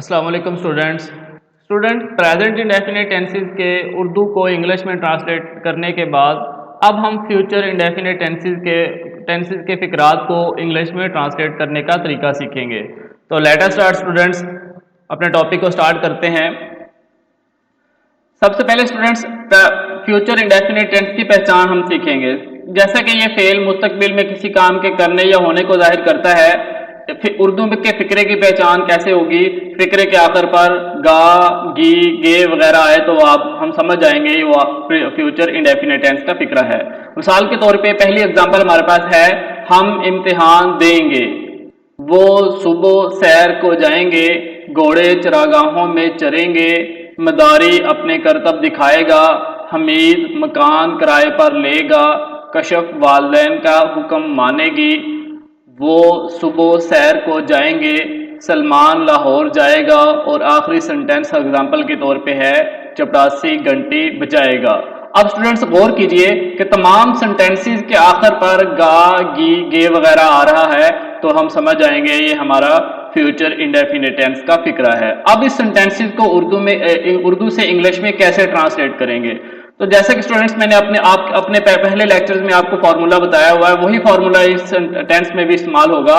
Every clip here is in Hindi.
अस्सलाम वालेकुम स्टूडेंट प्रेजेंट इंडेफिनिट टेंसेस के उर्दू को इंग्लिश में ट्रांसलेट करने के बाद अब हम फ्यूचर इंडेफिनिट टेंसेस के फिक्रात को इंग्लिश में ट्रांसलेट करने का तरीका सीखेंगे। तो लेट अस स्टार्ट स्टूडेंट्स, अपने टॉपिक को स्टार्ट करते हैं। सबसे पहले स्टूडेंट्स फ्यूचर इंडेफिनिट टेंस की पहचान हम सीखेंगे। जैसा कि ये फेल मुस्तकबिल में किसी काम के करने या होने को जाहिर करता है, उर्दू के फिक्रे की पहचान कैसे होगी। फिक्रे के आखिर पर गा, गी, गे वगैरह आए तो हम समझ जाएंगे वो फ्यूचर इंडेफिनिट टेंस का फिक्रा है। मिसाल के तौर पे पहली एग्जांपल हमारे पास है, हम इम्तिहान देंगे, वो सुबह सैर को जाएंगे, घोड़े चरागाहों में चरेंगे, मदारी अपने करतब दिखाएगा, हमीद मकान किराए पर लेगा, कशफ वालदैन का हुक्म मानेगी, वो सुबह सैर को जाएंगे, सलमान लाहौर जाएगा, और आखिरी सेंटेंस एग्जाम्पल के तौर पे है, चपरासी घंटी बजाएगा। अब स्टूडेंट्स गौर कीजिए कि तमाम सेंटेंसेस के आखिर पर गा, गी, गे वगैरह आ रहा है, तो हम समझ जाएंगे ये हमारा फ्यूचर इंडेफिनिट टेंस का फिक्रा है। अब इस सेंटेंसेस को उर्दू से इंग्लिश में कैसे ट्रांसलेट करेंगे। तो जैसे कि स्टूडेंट्स मैंने अपने पहले लेक्चर्स में आपको फार्मूला बताया हुआ है, वही फार्मूला इस टेंस में भी इस्तेमाल होगा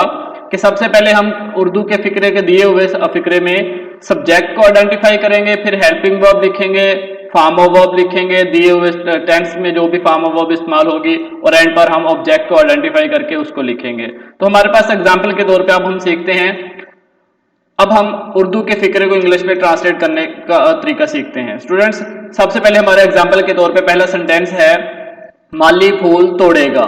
कि सबसे पहले हम उर्दू के फिक्रे के दिए हुए फिक्रे में सब्जेक्ट को आइडेंटिफाई करेंगे, फिर हेल्पिंग वर्ब लिखेंगे, फॉर्म ऑफ वर्ब लिखेंगे दिए हुए टेंस में जो भी फॉर्म ऑफ वर्ब इस्तेमाल होगी, और एंड पर हम ऑब्जेक्ट को आइडेंटिफाई करके उसको लिखेंगे। तो हमारे पास एग्जाम्पल के तौर पे अब हम सीखते हैं, अब हम उर्दू के फिक्रे को इंग्लिश में ट्रांसलेट करने का तरीका सीखते हैं। स्टूडेंट्स सबसे पहले हमारे एग्जाम्पल के तौर पे पहला सेंटेंस है, माली फूल तोड़ेगा।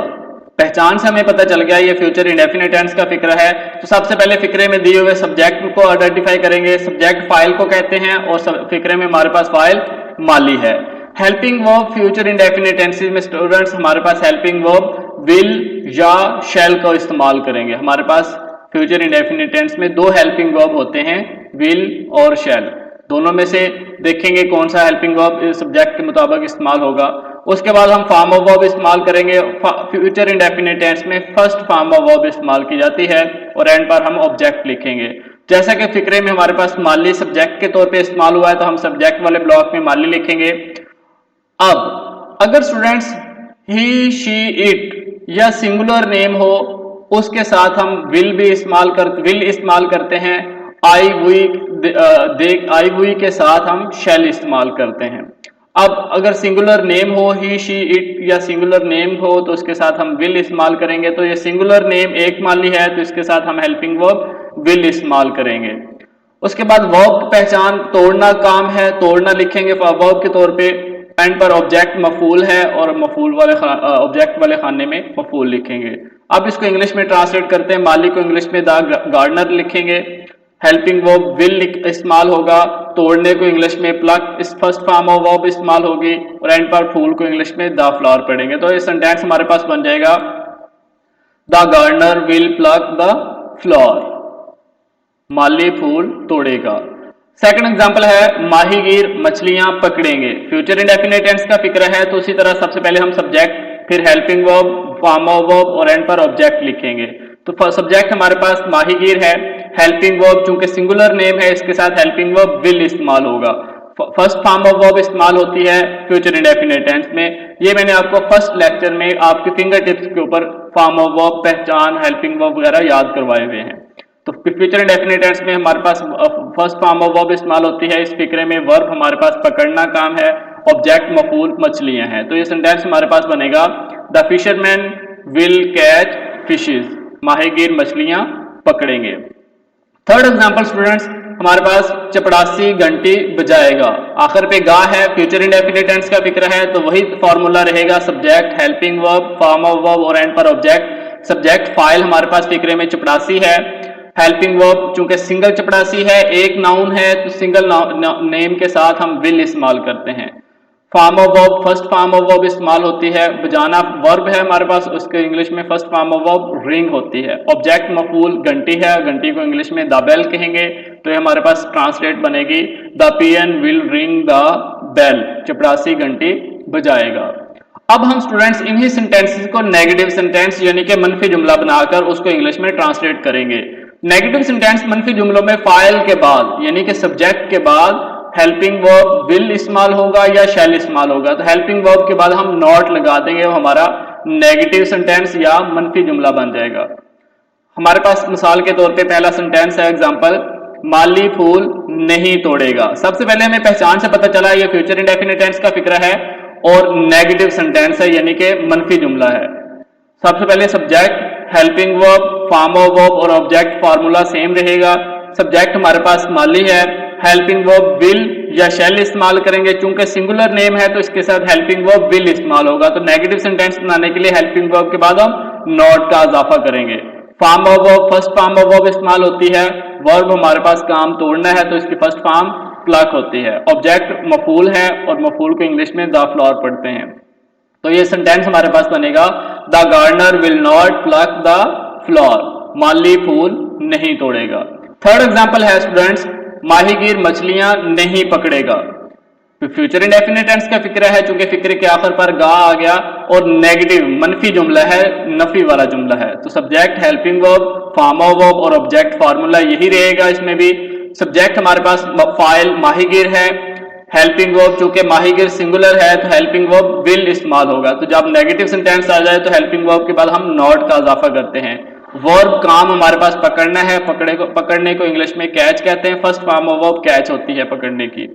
पहचान से हमें पता चल गया ये फ्यूचर इंडेफिनिट टेंस का फिक्र है। तो सबसे पहले फिक्रे में दिए हुए सब्जेक्ट को आइडेंटिफाई करेंगे, सब्जेक्ट फाइल को कहते हैं, और फिक्रे में हमारे पास फाइल माली है। Helping verb future indefinite tenses में स्टूडेंट्स हमारे पास हेल्पिंग वर्ब विल या शैल का इस्तेमाल करेंगे। हमारे पास फ्यूचर इंडेफिनिट टेंस में दो हेल्पिंग वर्ब होते हैं, विल और शैल। दोनों में से देखेंगे कौन सा हेल्पिंग वर्ब सब्जेक्ट के मुताबिक इस्तेमाल होगा। उसके बाद हम फॉर्म ऑफ वर्ब इस्तेमाल करेंगे। फ्यूचर इंडेफिनिट टेंस में फर्स्ट फॉर्म ऑफ वर्ब इस्तेमाल की जाती है, और एंड पर हम ऑब्जेक्ट लिखेंगे। जैसा कि फिक्रे में हमारे पास माली सब्जेक्ट के तौर पे इस्तेमाल हुआ है, तो हम सब्जेक्ट वाले ब्लॉक में माली लिखेंगे। अब अगर स्टूडेंट्स ही, शी, इट या सिंगुलर नेम हो, उसके साथ हम विल इस्तेमाल करते हैं। आई वी के साथ हम शैल इस्तेमाल करते हैं। अब अगर सिंगुलर नेम हो, ही, शी, इट या सिंगुलर नेम हो, तो उसके साथ हम विल इस्तेमाल करेंगे। तो ये सिंगुलर नेम एक माली है, तो इसके साथ हम हेल्पिंग वर्ब विल इस्तेमाल करेंगे। उसके बाद वर्ब पहचान तोड़ना काम है, तोड़ना लिखेंगे वर्ब के तौर पे। एंड पर ऑब्जेक्ट मफूल है, और मफूल वाले ऑब्जेक्ट वाले खाने में मफूल लिखेंगे। अब इसको इंग्लिश में ट्रांसलेट करते हैं। माली को इंग्लिश में द गार्डनर लिखेंगे, हेल्पिंग वर्ब विल इस्तेमाल होगा, तोड़ने को इंग्लिश में प्लक इस फर्स्ट फॉर्म ऑफ वर्ब इस्तेमाल होगी, और एंड पर फूल को इंग्लिश में द फ्लावर पढ़ेंगे। तो ये सेंटेंस हमारे पास बन जाएगा, the gardener will pluck the flower, माली फूल तोड़ेगा। सेकंड एग्जांपल है, माहीगीर मछलियां पकड़ेंगे। फ्यूचर इंडेफिनिट टेंस का फिक्र है, तो उसी तरह सबसे पहले हम सब्जेक्ट, फिर helping verb, form of verb, और एंड पर ऑब्जेक्ट लिखेंगे। तो सब्जेक्ट हमारे पास माहीगीर है, हेल्पिंग वर्ब चूंकि सिंगुलर नेम है, इसके साथ हेल्पिंग वर्ब विल इस्तेमाल होगा। फर्स्ट फॉर्म ऑफ वर्ब इस्तेमाल होती है फ्यूचर इंडेफिनिट टेंस में। ये मैंने आपको फर्स्ट लेक्चर में आपके फिंगर टिप्स के ऊपर फॉर्म ऑफ वर्ब, पहचान, हेल्पिंग वर्ब वगैरह याद करवाए हुए हैं। तो फ्यूचर इंडेफिनिट टेंस में हमारे पास फर्स्ट फॉर्म ऑफ वर्ब इस्तेमाल होती है। इस फिक्रे में वर्ब हमारे पास पकड़ना काम है, ऑब्जेक्ट मफूल मछलियां हैं। तो ये सेंटेंस हमारे पास बनेगा, the fisherman will catch fishes, माहीगीर मछलियां पकड़ेंगे। थर्ड एग्जांपल स्टूडेंट्स हमारे पास चपड़ासी घंटी बजाएगा। आखिर पे गा है, फ्यूचर इंडेफिनिट टेंस का फिक्र है, तो वही फॉर्मूला रहेगा, subject, helping verb, form of verb, और एंड पर ऑब्जेक्ट। सब्जेक्ट फाइल हमारे पास फिक्रे में चपड़ासी है, हेल्पिंग वर्ब चूंकि सिंगल चपड़ासी है, एक नाउन है, तो सिंगल नेम के साथ हम विल इस्तेमाल करते हैं। Form of verb, first form of verb इस्तेमाल होती है। बजाना वर्ब है हमारे पास, उसके इंग्लिश में first form of verb ring होती है। ऑब्जेक्ट मफूल घंटी है, घंटी को इंग्लिश में द बेल कहेंगे। तो ये हमारे पास ट्रांसलेट बनेगी, the peon will ring the bell, चपड़ासी घंटी बजाएगा। अब हम स्टूडेंट्स इन्हीं सेंटेंसेस को नेगेटिव सेंटेंस यानी कि मनफी जुमला बनाकर उसको इंग्लिश में ट्रांसलेट करेंगे। नेगेटिव सेंटेंस मनफी जुमलों में फाइल के बाद यानी कि सब्जेक्ट के बाद हेल्पिंग वर्ब विल इस्तेमाल होगा या शैल इस्तेमाल होगा। तो हेल्पिंग वर्ब के बाद हम नॉट लगा देंगे, वो हमारा नेगेटिव सेंटेंस या मनफी जुमला बन जाएगा। हमारे पास मिसाल के तौर पे पहला सेंटेंस है, एग्जांपल, माली फूल नहीं तोड़ेगा। सबसे पहले हमें पहचान से पता चला ये फ्यूचर इंडेफिनिट टेंस का फिक्र है और नेगेटिव सेंटेंस है यानी कि मनफी जुमला है। सबसे पहले subject, helping verb, form of verb और ऑब्जेक्ट फार्मूला सेम रहेगा। सब्जेक्ट हमारे पास माली है, हेल्पिंग वर्ब विल या शैल इस्तेमाल करेंगे, चूंकि सिंगुलर नेम है तो इसके साथ हेल्पिंग वर्ब विल इस्तेमाल होगा। तो नेगेटिव सेंटेंस बनाने के लिए हेल्पिंग वर्ब के बाद हम नॉट का इजाफा करेंगे। Form of verb, first form of verb इस्तेमाल होती है, वर्ब हमारे पास काम तोड़ना है तो इसकी फर्स्ट फॉर्म प्लक होती है। ऑब्जेक्ट मफूल है और मफूल को इंग्लिश में द फ्लावर पढ़ते हैं। तो ये सेंटेंस हमारे पास बनेगा, the gardener will not pluck the flower, माली फूल नहीं तोड़ेगा। थर्ड एग्जांपल है स्टूडेंट्स, माहीगीर मछलियां नहीं पकड़ेगा। फ्यूचर इंडेफिनिट टेंस का फिक्र है, चूंकि फिक्र के आखिर पर गा आ गया और नेगेटिव मनफी जुमला है, नफी वाला जुमला है। तो subject, helping verb, form of verb और ऑब्जेक्ट फार्मूला यही रहेगा। इसमें भी सब्जेक्ट हमारे पास फाइल माहीगीर है, हेल्पिंग वर्ब चूंकि माहीगीर सिंगुलर है तो हेल्पिंग वर्ब विल इस्तेमाल होगा। तो जब नेगेटिव सेंटेंस आ जाए तो हेल्पिंग वर्ब के बाद हम नॉट का इजाफा करते हैं। वर्ब काम हमारे पास पकड़ना है, पकड़ने को इंग्लिश में कैच कहते हैं, first form of verb catch होती है पकड़ने की।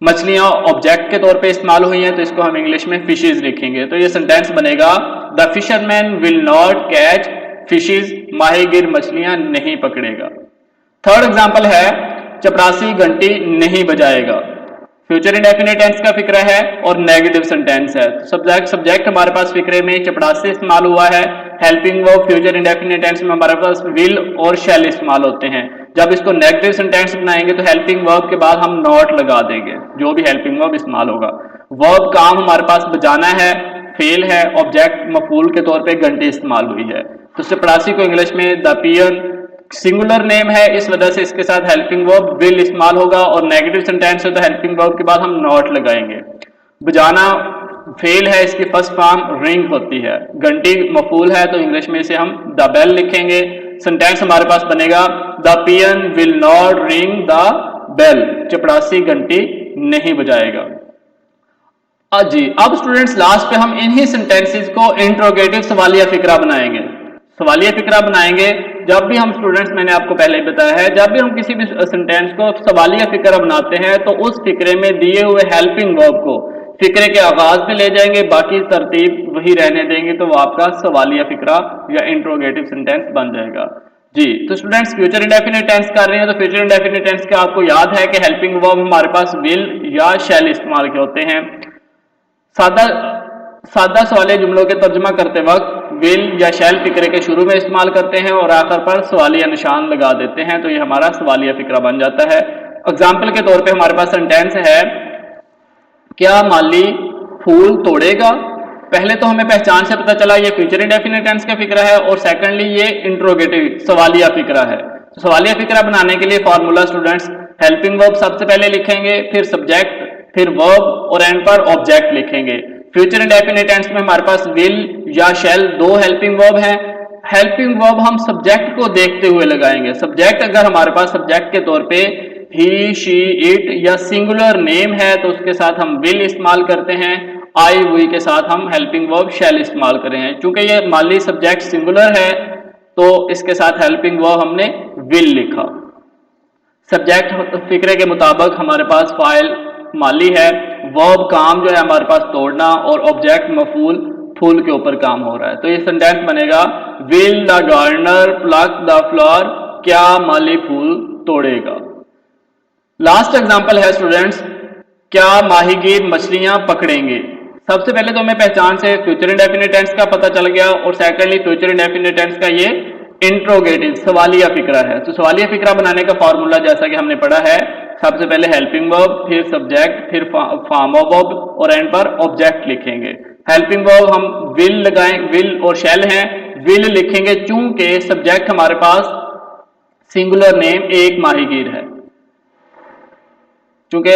मछलियां ऑब्जेक्ट के तौर पे इस्तेमाल हुई हैं तो इसको हम इंग्लिश में फिशेज लिखेंगे। तो ये सेंटेंस बनेगा, the fisherman will not catch fishes, माहीगीर मछलियां नहीं पकड़ेगा। थर्ड एग्जांपल है, चपरासी घंटी नहीं बजाएगा। फ्यूचर इंडेफिनिट टेंस का फिक्र है और नेगेटिव सेंटेंस है। तो सब्जेक्ट हमारे पास फिक्रे में चपरासी इस्तेमाल हुआ है, helping verb future indefinite tense में हमारे पास विल और शैल इस्तेमाल होते हैं। जब इसको नेगेटिव सेंटेंस बनाएंगे तो हेल्पिंग वर्ब के बाद हम नॉट लगा देंगे, जो भी हेल्पिंग वर्ब इस्तेमाल होगा। वर्ब काम हमारे पास बजाना है, फेल है, ऑब्जेक्ट मफूल के तौर पे घंटी इस्तेमाल हुई है। तो चपरासी को इंग्लिश में द पियन सिंगुलर नेम है, इस वजह से इसके साथ हेल्पिंग वर्ब विल इस्तेमाल होगा और नेगेटिव सेंटेंस है तो हेल्पिंग वर्ब के बाद हम नॉट लगाएंगे। बजाना फेल है, इसकी फर्स्ट फॉर्म रिंग होती है। घंटी मफूल है तो इंग्लिश में इसे हम द बेल लिखेंगे। सेंटेंस हमारे पास बनेगा, the peon will not ring the bell, चपरासी घंटी नहीं बजाएगा। जी अब स्टूडेंट्स लास्ट पे हम इन्हीं सेंटेंसेस को इंट्रोगेटिव सवालिया फिक्रा बनाएंगे। सवालिया फिक्रा बनाएंगे जब भी हम स्टूडेंट्स, मैंने आपको पहले ही बताया है, जब भी हम किसी भी सेंटेंस को सवालिया फिक्रा बनाते हैं तो उस फिक्रे में दिए हुए हेल्पिंग वर्ब को फिक्रे के आगाज में ले जाएंगे, बाकी तरतीब वही रहने देंगे, तो वो आपका सवालिया फिक्रा या इंट्रोगेटिव सेंटेंस बन जाएगा। जी तो स्टूडेंट्स फ्यूचर इंडेफिनिट टेंस कर रहे हैं तो फ्यूचर इंडेफिनिट टेंस का आपको याद है कि हेल्पिंग वर्ब हमारे पास विल या शैल इस्तेमाल के होते हैं। सादा सवालिया जुमलों के तर्जुमा करते वक्त विल या शैल फिक्रे के शुरू में इस्तेमाल करते हैं और आखिर पर सवालिया निशान लगा देते हैं, तो ये हमारा सवालिया फिक्रा बन जाता है। एग्जाम्पल के तौर पे हमारे पास सेंटेंस है, क्या माली फूल तोड़ेगा। पहले तो हमें पहचान से पता चला ये फ्यूचर इंडेफिनिट टेंस का फिक्रा है और सेकंडली ये इंट्रोगेटिव सवालिया फिक्रा है। तो सवालिया फिक्रा बनाने के लिए फॉर्मूला स्टूडेंट्स, हेल्पिंग वर्ब सबसे पहले लिखेंगे, फिर सब्जेक्ट, फिर वर्ब और एंड पर ऑब्जेक्ट लिखेंगे। फ्यूचर इंडेफिनिट टेंस में हमारे पास विल या शैल दो हेल्पिंग वर्ब हैं। हेल्पिंग वर्ब हम सब्जेक्ट को देखते हुए लगाएंगे। सब्जेक्ट अगर हमारे पास सब्जेक्ट के तौर पे ही, शी, इट या सिंगुलर नेम है तो उसके साथ हम विल इस्तेमाल करते हैं, आई, वी के साथ हम हेल्पिंग वर्ब शैल इस्तेमाल करें हैं। चूंकि ये माली सब्जेक्ट सिंगुलर है तो इसके साथ हेल्पिंग वर्ब हमने विल लिखा। सब्जेक्ट फिक्रे के मुताबिक हमारे पास फाइल माली है, वर्ब काम जो है हमारे पास तोड़ना और ऑब्जेक्ट मफूल फूल के ऊपर काम हो रहा है। तो ये सेंटेंस बनेगा, will the gardener pluck the flower, क्या माली फूल तोड़ेगा। लास्ट एग्जांपल है स्टूडेंट्स, क्या माहीगीर मछलियां पकड़ेंगे। सबसे पहले तो हमें पहचान से फ्यूचर इंडेफिनिट टेंस का पता चल गया और सेकंडली फ्यूचर इंडेफिनिट टेंस का ये इंट्रोगेटिव सवालिया फिक्रा है। तो सवालिया फिक्रा बनाने का फॉर्मूला जैसा कि हमने पढ़ा है, सबसे पहले हेल्पिंग वर्ब, फिर सब्जेक्ट, फिर फॉर्म ऑफ वर्ब और एंड पर ऑब्जेक्ट लिखेंगे। हेल्पिंग वर्ब हम विल लगाएं, विल और शैल हैं, विल लिखेंगे चूंकि सब्जेक्ट हमारे पास सिंगुलर नेम एक माहीगीर है। चूंकि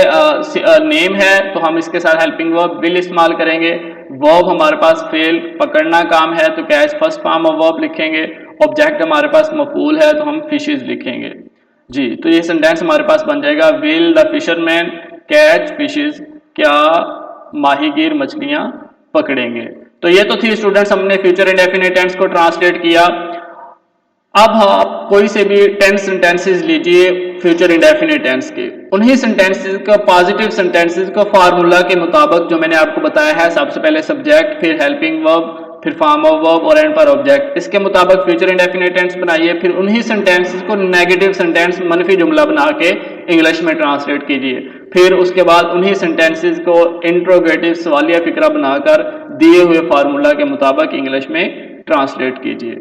नेम है तो हम इसके साथ हेल्पिंग वर्ब विल इस्तेमाल करेंगे। वर्ब हमारे पास फेल पकड़ना काम है तो catch first form of verb लिखेंगे ऑब्जेक्ट हमारे पास मफूल है तो हम फिशेज लिखेंगे जी। तो ये सेंटेंस हमारे पास बन जाएगा, will the fisherman catch fishes, क्या माहीगीर मछलियां पकड़ेंगे। तो ये तो थी स्टूडेंट्स, हमने फ्यूचर इंडेफिनिट टेंस को ट्रांसलेट किया। अब आप कोई से भी 10 सेंटेंसेस लीजिए फ्यूचर इंडेफिनिट टेंस के, उन्हीं सेंटेंसेस का पॉजिटिव सेंटेंसेस का फार्मूला के मुताबिक जो मैंने आपको बताया है, सबसे पहले सब्जेक्ट, फिर हेल्पिंग वर्ब, फिर फॉर्म ऑफ वर्ब और एंड पर ऑब्जेक्ट, इसके मुताबिक फ्यूचर इंडेफिनिट टेंस बनाइए। फिर उन्हीं सेंटेंसेस को नेगेटिव सेंटेंस, मनफी जुमला बना के इंग्लिश में ट्रांसलेट कीजिए। फिर उसके बाद उन्हीं सेंटेंसेस को इंट्रोगेटिव सवालिया फिक्रा बनाकर दिए हुए फार्मूला के मुताबिक इंग्लिश में ट्रांसलेट कीजिए।